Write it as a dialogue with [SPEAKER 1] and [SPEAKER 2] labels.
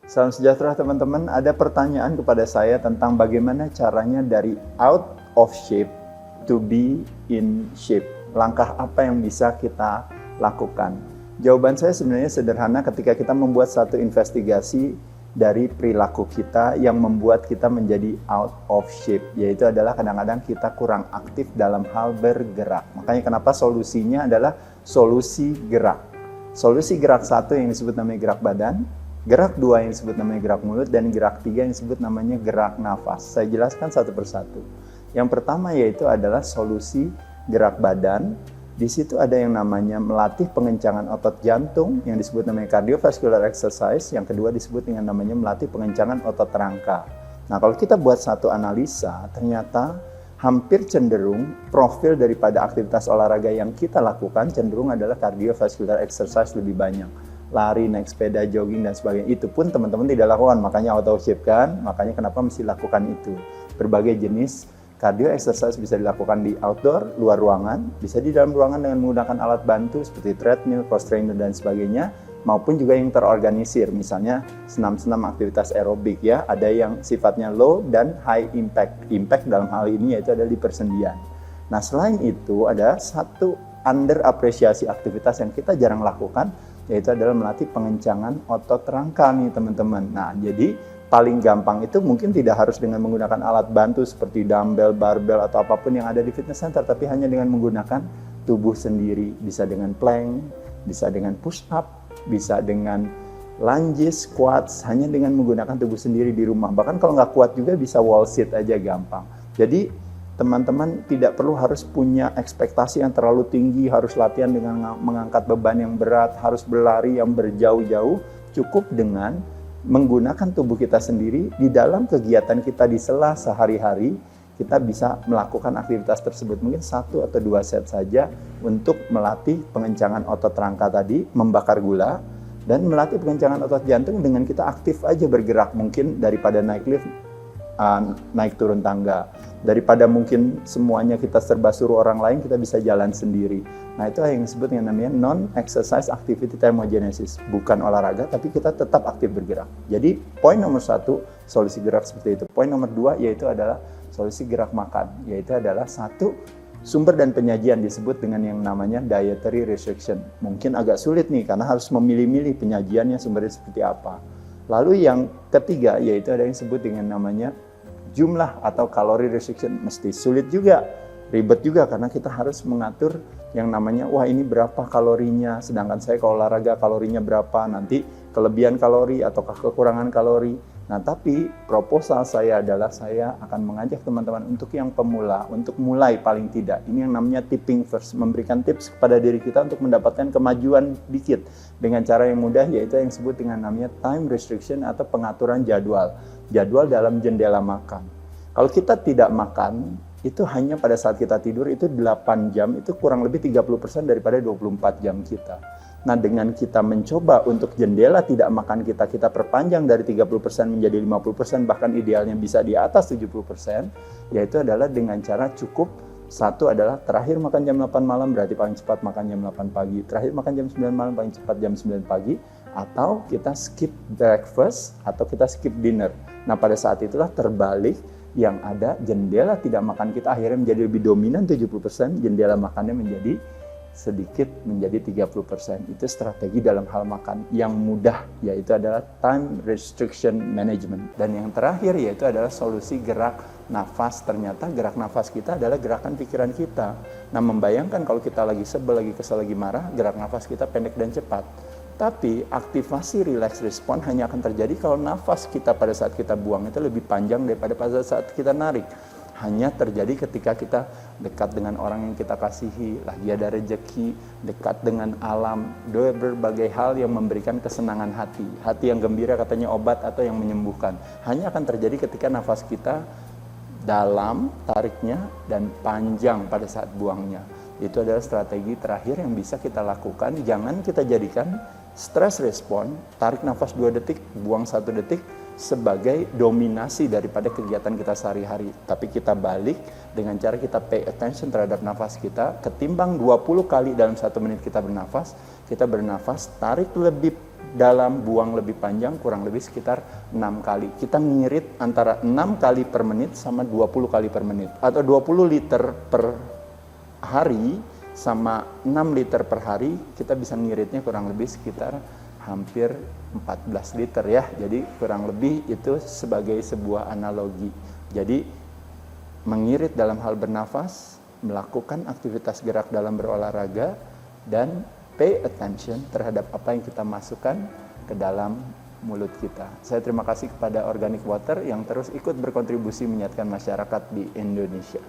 [SPEAKER 1] Salam sejahtera teman-teman, ada pertanyaan kepada saya tentang bagaimana caranya dari out of shape to be in shape. Langkah apa yang bisa kita lakukan? Jawaban saya sebenarnya sederhana ketika kita membuat satu investigasi dari perilaku kita yang membuat kita menjadi out of shape, yaitu adalah kadang-kadang kita kurang aktif dalam hal bergerak. Makanya kenapa solusinya adalah solusi gerak. Solusi gerak satu yang disebut namanya gerak badan, gerak dua yang disebut namanya gerak mulut, dan gerak tiga yang disebut namanya gerak nafas. Saya jelaskan satu persatu. Yang pertama yaitu adalah solusi gerak badan. Di situ ada yang namanya melatih pengencangan otot jantung yang disebut namanya cardiovascular exercise. Yang kedua disebut dengan namanya melatih pengencangan otot rangka. Nah, kalau kita buat satu analisa, ternyata hampir cenderung profil daripada aktivitas olahraga yang kita lakukan cenderung adalah cardiovascular exercise lebih banyak. Lari, naik sepeda, jogging, dan sebagainya. Itu pun teman-teman tidak lakukan, makanya out of shape kan? Makanya kenapa mesti lakukan itu? Berbagai jenis cardio exercise bisa dilakukan di outdoor, luar ruangan, bisa di dalam ruangan dengan menggunakan alat bantu seperti treadmill, cross trainer, dan sebagainya, maupun juga yang terorganisir, misalnya senam-senam aktivitas aerobik ya, ada yang sifatnya low dan high impact. Impact dalam hal ini yaitu ada di persendian. Nah, selain itu ada satu underapresiasi aktivitas yang kita jarang lakukan, yaitu adalah melatih pengencangan otot rangka nih teman-teman. Nah, jadi paling gampang itu mungkin tidak harus dengan menggunakan alat bantu seperti dumbbell, barbell, atau apapun yang ada di fitness center, tapi hanya dengan menggunakan tubuh sendiri. Bisa dengan plank, bisa dengan push up, bisa dengan lunges, squats, hanya dengan menggunakan tubuh sendiri di rumah. Bahkan kalau nggak kuat juga bisa wall sit aja gampang. Jadi teman-teman tidak perlu harus punya ekspektasi yang terlalu tinggi, harus latihan dengan mengangkat beban yang berat, harus berlari yang berjauh-jauh. Cukup dengan menggunakan tubuh kita sendiri di dalam kegiatan kita di sela sehari-hari, kita bisa melakukan aktivitas tersebut. Mungkin 1 atau 2 set saja untuk melatih pengencangan otot rangka tadi, membakar gula, dan melatih pengencangan otot jantung dengan kita aktif aja bergerak. Mungkin daripada naik lift, naik turun tangga. Daripada mungkin semuanya kita serba suruh orang lain, kita bisa jalan sendiri. Nah, itu yang disebut dengan namanya non-exercise activity thermogenesis. Bukan olahraga, tapi kita tetap aktif bergerak. Jadi, poin nomor 1, solusi gerak seperti itu. Poin nomor 2, yaitu adalah solusi gerak makan. Yaitu adalah satu, sumber dan penyajian disebut dengan yang namanya dietary restriction. Mungkin agak sulit nih, karena harus memilih-milih penyajiannya sumbernya seperti apa. Lalu yang ketiga, yaitu ada yang disebut dengan namanya jumlah atau kalori restriction. Mesti sulit juga, ribet juga, karena kita harus mengatur yang namanya, wah ini berapa kalorinya, sedangkan saya kalau olahraga kalorinya berapa, nanti kelebihan kalori ataukah kekurangan kalori. Nah, tapi proposal saya adalah saya akan mengajak teman-teman untuk yang pemula, untuk mulai paling tidak. Ini yang namanya tipping first, memberikan tips kepada diri kita untuk mendapatkan kemajuan dikit dengan cara yang mudah, yaitu yang disebut dengan namanya time restriction atau pengaturan jadwal. Jadwal dalam jendela makan. Kalau kita tidak makan, itu hanya pada saat kita tidur itu 8 jam, itu kurang lebih 30% daripada 24 jam kita. Nah, dengan kita mencoba untuk jendela tidak makan kita perpanjang dari 30% menjadi 50%, bahkan idealnya bisa di atas 70%, yaitu adalah dengan cara cukup. Satu adalah terakhir makan jam 8 malam, berarti paling cepat makan jam 8 pagi. Terakhir makan jam 9 malam, paling cepat jam 9 pagi. Atau kita skip breakfast, atau kita skip dinner. Nah, pada saat itulah terbalik, yang ada jendela tidak makan kita akhirnya menjadi lebih dominan 70%, jendela makannya menjadi sedikit menjadi 30%. Itu strategi dalam hal makan yang mudah, yaitu adalah time restriction management. Dan yang terakhir yaitu adalah solusi gerak nafas. Ternyata gerak nafas kita adalah gerakan pikiran kita. Nah, membayangkan kalau kita lagi sebel, lagi kesal, lagi marah, gerak nafas kita pendek dan cepat. Tapi aktivasi relax respon hanya akan terjadi kalau nafas kita pada saat kita buang itu lebih panjang daripada pada saat kita narik. Hanya terjadi ketika kita dekat dengan orang yang kita kasihi, lagi ada rezeki, dekat dengan alam, berbagai hal yang memberikan kesenangan hati. Hati yang gembira katanya obat atau yang menyembuhkan. Hanya akan terjadi ketika nafas kita dalam tariknya dan panjang pada saat buangnya. Itu adalah strategi terakhir yang bisa kita lakukan. Jangan kita jadikan stress respon, tarik nafas 2 detik, buang 1 detik, sebagai dominasi daripada kegiatan kita sehari-hari. Tapi kita balik dengan cara kita pay attention terhadap nafas kita, ketimbang 20 kali dalam 1 menit kita bernafas, Kita bernafas, tarik lebih dalam, buang lebih panjang, kurang lebih sekitar 6 kali. Kita ngirit antara 6 kali per menit sama 20 kali per menit. Atau 20 liter per hari sama 6 liter per hari, kita bisa ngiritnya kurang lebih sekitar hampir 14 liter ya. Jadi kurang lebih itu sebagai sebuah analogi. Jadi mengirit dalam hal bernafas, melakukan aktivitas gerak dalam berolahraga, dan pay attention terhadap apa yang kita masukkan ke dalam mulut kita. Saya terima kasih kepada Organic Water yang terus ikut berkontribusi menyehatkan masyarakat di Indonesia.